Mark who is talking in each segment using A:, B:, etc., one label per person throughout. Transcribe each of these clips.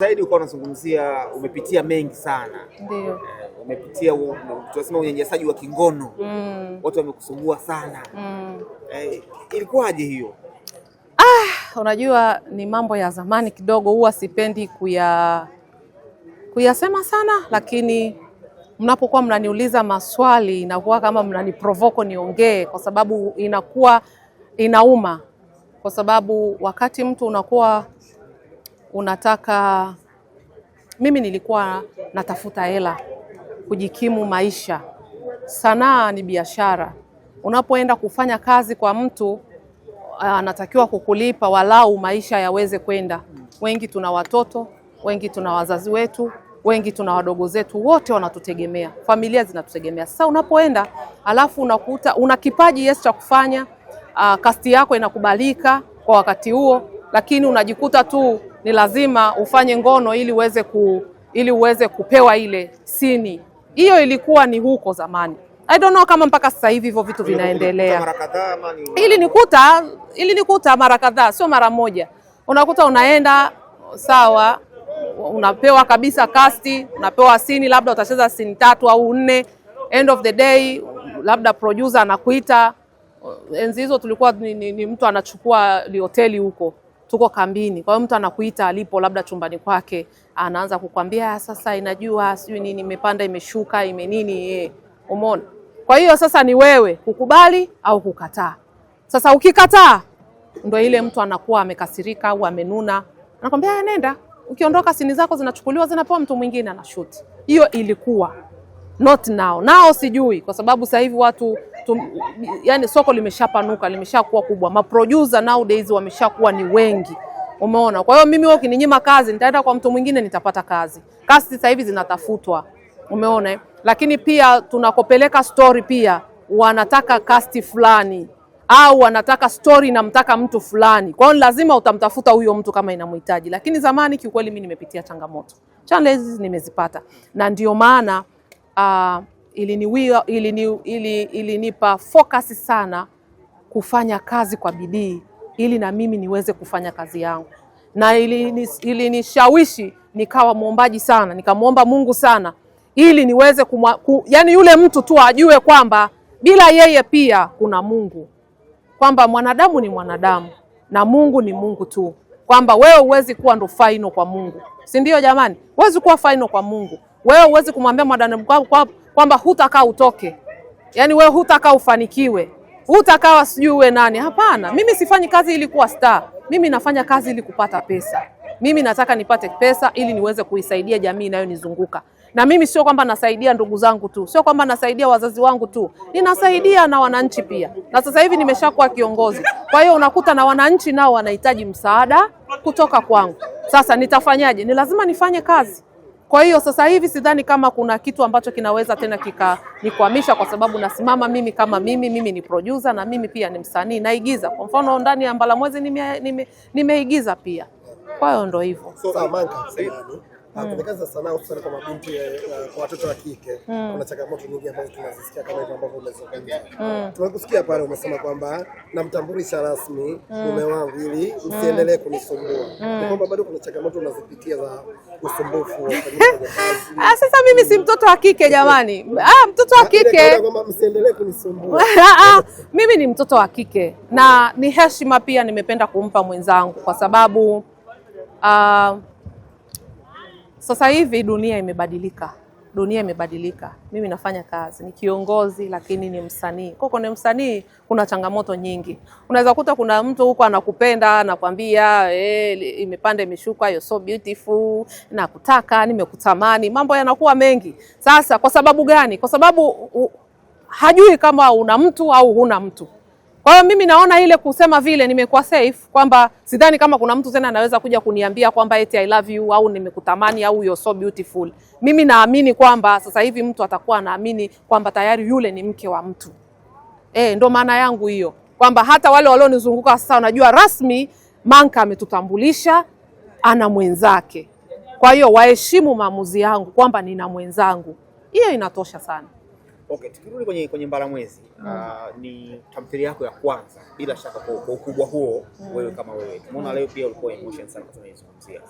A: Zaidi uko unazungumzia umepitia mengi sana.
B: Ndio.
A: Umepitia tunasema unyanyasaji wa kingono. Watu wamekusumbua sana. Ilikuwaje hiyo?
B: Unajua ni mambo ya zamani kidogo, huwa sipendi kuyasema sana, lakini mnapokuwa mnaniuliza maswali inakuwa kama mnaniprovoke niongee, kwa sababu inakuwa inauma, kwa sababu wakati mtu unakuwa unataka, mimi nilikuwa natafuta hela kujikimu maisha. Sanaa ni biashara. Unapoenda kufanya kazi kwa mtu anatakiwa kukulipa walau maisha yaweze kwenda. Wengi tuna watoto, wengi tuna wazazi wetu, wengi tuna wadogo zetu, wote wanatutegemea, familia zinatutegemea. Sasa unapoenda alafu unakuta una kipaji yes cha kufanya, kasti yako inakubalika kwa wakati huo, lakini unajikuta tu ni lazima ufanye ngono ili uweze kupewa ile sini. Hiyo ilikuwa ni huko zamani. I don't know kama mpaka sasa hivi hivyo vitu vinaendelea. Ilinikuta mara kadhaa, sio mara moja. Unakuta unaenda sawa, unapewa kabisa kasti, unapewa sini, labda utacheza sini 3 au 4. End of the day labda producer anakuita. Enzi hizo tulikuwa ni mtu anachukua hoteli huko, tuko kambini. Kwa hiyo mtu anakuita alipo labda chumbani kwake, anaanza kukwambia sasa inajua sijui nini imepanda imeshuka nini. Umeona? Kwa hiyo sasa ni wewe kukubali au kukataa. Sasa ukikataa ndio ile mtu anakuwa amekasirika au amenuna. Anakwambia nenda, ukiondoka sini zako zinachukuliwa zinapewa mtu mwingine ana shoot. Hiyo ilikuwa not now. Nao sijui kwa sababu sasa hivi yani soko limeshapanuka, limeshakuwa kubwa. Maproducer nowadays wameshakuwa ni wengi. Umeona? Kwa hiyo mimi wewe ukininyima kazi nitaenda kwa mtu mwingine nitapata kazi. Kazi sasa hivi zinatafutwa. Umeona? Lakini pia tunakopeleka story pia wanataka cast fulani au wanataka story namtaka mtu fulani. Kwa hiyo lazima utamtafuta huyo mtu kama inamhitaji. Lakini zamani kiukweli mimi nimepitia changamoto. Challenges nimezipata. Na ndio maana ilinipa focus sana kufanya kazi kwa bidii ili na mimi niweze kufanya kazi yangu. Na ilinishawishi nikawa muombaji sana, nikamuomba Mungu sana ili niweze yani yule mtu tu ajue kwamba bila yeye pia kuna Mungu. Kwamba mwanadamu ni mwanadamu na Mungu ni Mungu tu. Kwamba wewe huwezi kuwa ndo final kwa Mungu. Si ndio jamani? Huwezi kuwa final kwa Mungu. Wewe huwezi kumwambia mwanadamu kwamba hutakaa utoke. Yaani wewe hutakaa ufanikiwe. Hutakaa sijui uwe nani. Hapana, mimi sifanyi kazi ili kuwa star. Mimi nafanya kazi ili kupata pesa. Mimi nataka nipate pesa ili niweze kuisaidia jamii inayonizunguka. Na mimi sio kwamba nasaidia ndugu zangu tu, sio kwamba nasaidia wazazi wangu tu, ninasaidia na wananchi pia. Na sasa hivi nimeshakuwa kiongozi. Kwa hiyo unakuta na wananchi nao wanahitaji msaada kutoka kwangu. Sasa nitafanyaje? Ni lazima nifanye kazi. Kwa hiyo sasa hivi sidhani kama kuna kitu ambacho kinaweza tena kikanikwamisha, kwa sababu nasimama mimi kama mimi ni producer na mimi pia ni msanii, naigiza. Kwa mfano ndani ya Mbalamwezi nimeigiza pia. Kwa hiyo ndio hivyo.
C: Kwenye kazi za sanaa hususan kwa mabinti, kwa watoto wa kike, kuna changamoto nyingi ambazo tunazisikia kama hivyo ambavyo umezungumza. Tumekusikia pale umesema kwamba namtambulisha rasmi mume wangu ili usiendelee kunisumbua. Ni kwamba bado kuna changamoto unazipitia za usumbufu wa kazi.
B: Sasa mimi si mtoto wa kike jamani. Mtoto wa kike.
C: Kwamba msiendelee kunisumbua.
B: Mimi ni mtoto wa kike na ni heshima pia nimependa kumpa mwenzangu, kwa sababu sasa hivi dunia imebadilika. Mimi nafanya kazi, ni kiongozi lakini ni msanii. Kwa ni msanii kuna changamoto nyingi. Unaweza kuta kuna mtu huko anakupenda, anakuambia imepanda imeshuka, you're so beautiful, nakutaka, nimekutamani. Mambo yanakuwa mengi. Sasa kwa sababu gani? Kwa sababu hajui kama una mtu au huna mtu. Kwa hiyo mimi naona ile kusema vile nimekuwa safe, kwamba sidhani kama kuna mtu tena anaweza kuja kuniambia kwamba eti I love you au nimekutamani au you're so beautiful. Mimi naamini kwamba sasa hivi mtu atakuwa anaamini kwamba tayari yule ni mke wa mtu. Ndio maana yangu hiyo. Kwamba hata wale walionizunguka sasa wanajua rasmi Manka ametutambulisha ana mwenzake. Kwa hiyo waheshimu maamuzi yangu kwamba nina mwenzangu. Hiyo inatosha sana.
A: Okay, tukirudi kwenye Mbalamwezi, ni tamthilia yako ya kwanza bila shaka kwa ukubwa huo wewe kama wewe. Tumeona leo pia ulikuwa emotion sana tunaizungumzia.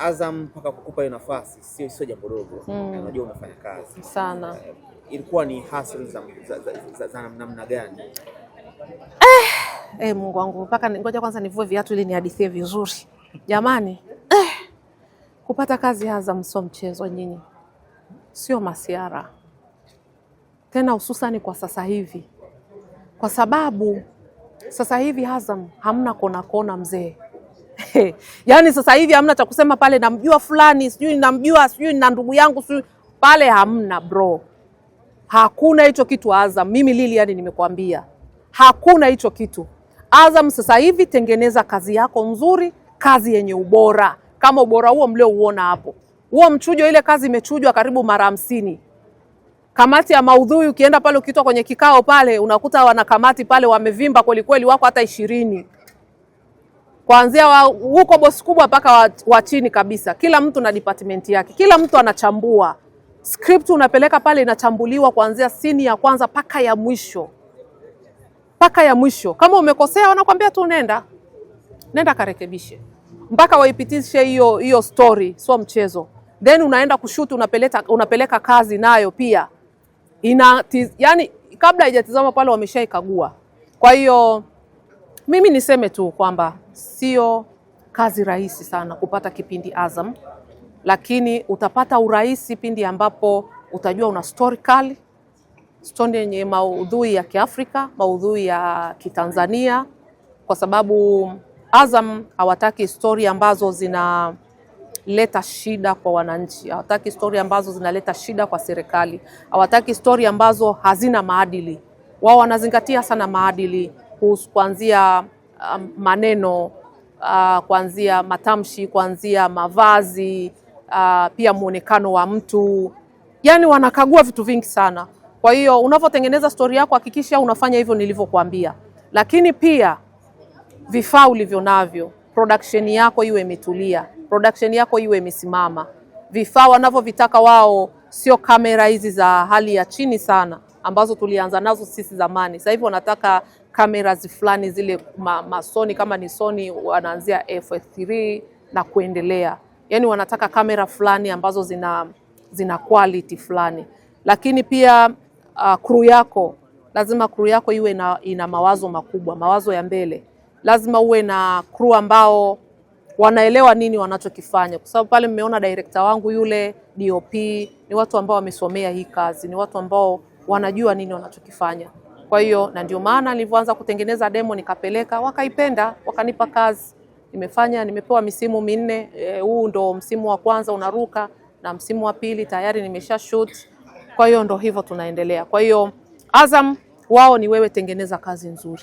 A: Azam mpaka kukupa hiyo nafasi sio jambo dogo. Unajua umefanya kazi
B: sana.
A: Ilikuwa ni hustle za namna gani?
B: Mungu wangu, mpaka ngoja kwanza nivue viatu ili nihadithie vizuri. Jamani, kupata kazi Azam sio mchezo nyinyi. Sio masiara. Tena hususani kwa sasa hivi. Kwa sababu sasa hivi Azam hamna kona mzee. Yaani sasa hivi hamna cha kusema pale namjua fulani, sijui namjua, sijui na ndugu yangu, sijui pale hamna bro. Hakuna hicho kitu Azam. Mimi Lilian nimekuambia. Hakuna hicho kitu. Azam sasa hivi tengeneza kazi yako nzuri, kazi yenye ubora. Kama ubora huo mliouona hapo. Huo mchujo, ile kazi imechujwa karibu mara 50. Kamati ya maudhui ukienda pale ukitwa kwenye kikao pale unakuta wanakamati pale wamevimba kweli kweli, wako hata 20. Kuanzia huko bosi kubwa mpaka wa chini kabisa. Kila mtu na department yake. Kila mtu anachambua. Script unapeleka pale inachambuliwa kuanzia scene ya kwanza paka ya mwisho. Paka ya mwisho. Kama umekosea wanakuambia tu nenda karekebishe. Mpaka waipitishe hiyo story, sio mchezo. Then unaenda kushoot, unapeleka kazi nayo pia. Yani kabla haijatizama pale wameshaikagua. Kwa hiyo mimi niseme tu kwamba sio kazi rahisi sana kupata kipindi Azam, lakini utapata urahisi pindi ambapo utajua una story kali, story yenye maudhui ya Kiafrika, maudhui ya Kitanzania, kwa sababu Azam hawataki story ambazo zinaleta shida kwa wananchi, hawataki story ambazo zinaleta shida kwa serikali, hawataki story ambazo hazina maadili. Wao wanazingatia sana maadili, kuanzia maneno, kuanzia matamshi, kuanzia mavazi, pia muonekano wa mtu. Yani wanakagua vitu vingi sana. Kwa hiyo unapotengeneza story yako hakikisha unafanya hivyo nilivyokuambia. Lakini pia vifaa ulivyo navyo, production yako iwe imetulia, production yako iwe imesimama. Vifaa wanavyovitaka wao sio kamera hizi za hali ya chini sana ambazo tulianza nazo sisi zamani. Sasa hivi wanataka kamera fulani zile Sony, kama ni Sony wanaanzia f3 na kuendelea. Yani wanataka kamera fulani ambazo zina quality fulani. Lakini pia crew yako, lazima crew yako iwe ina mawazo makubwa, mawazo ya mbele. Lazima uwe na crew ambao wanaelewa nini wanachokifanya, kwa sababu pale mmeona director wangu yule DOP ni watu ambao wamesomea hii kazi, ni watu ambao wanajua nini wanachokifanya. Kwa hiyo na ndio maana nilipoanza kutengeneza demo nikapeleka, wakaipenda, wakanipa kazi. Nimepewa misimu 4. Huu ndo msimu wa kwanza unaruka na msimu wa pili tayari nimesha shoot. Kwa hiyo ndo hivyo tunaendelea. Kwa hiyo Azam wao ni wewe tengeneza kazi nzuri.